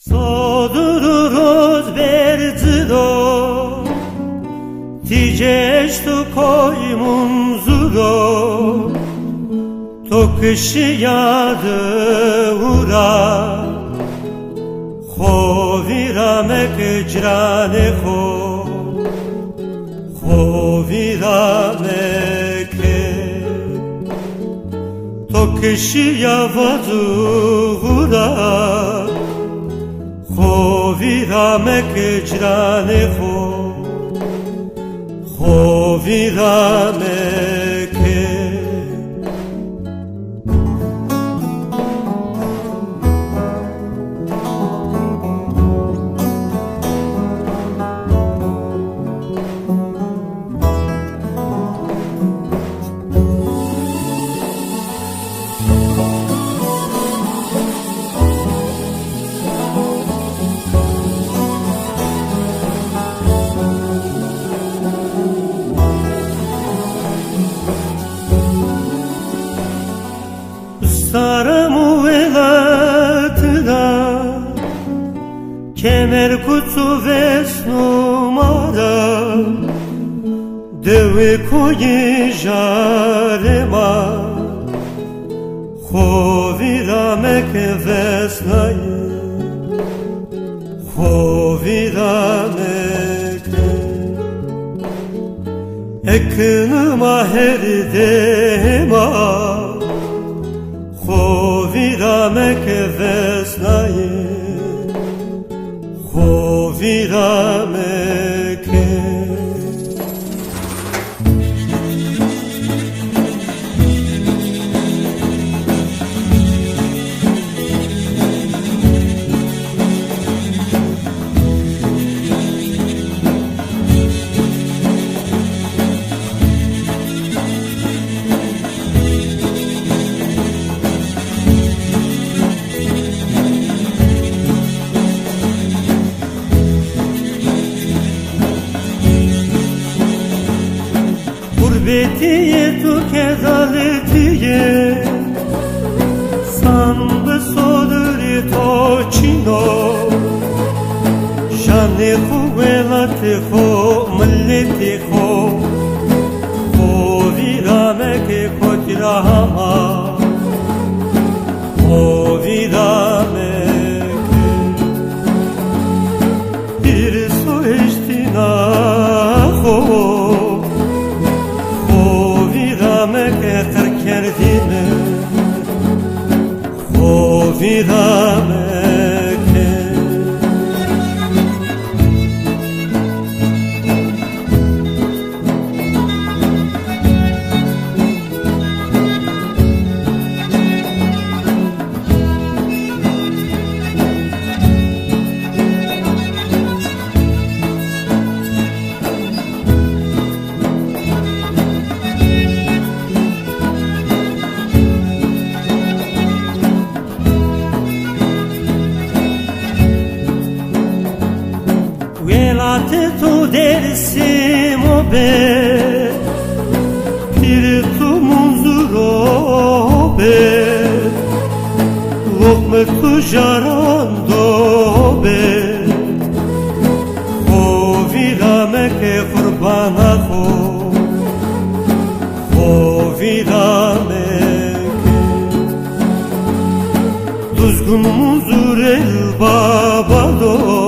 Sodururuz berdzdo, tijeş tu koymun zudo, to kışıyadı ura, Hoviramek crane Hoviramek to kışıyadı ura, Hoviramek crane Hoviramek. Staremu elatına kemer kutu vesnumada deve koyi jarema Hoviramek vesnayı Hoviramek eknıma her dema Hoviramek vesnayı Hoviramek. Gurbetiye tu kezaletiye Sambe sodri toçino Şanı kuvvelati ho milleti ho Hoviramek kotirahama Hoviramek bir su eştina ho Hoviramek kerdime Hoviramek. Velate tu dersim o be Pir tu munzuro be Lokme tu jarando be Hoviramek kurbana Hoviramek Tuzgun muzur el babado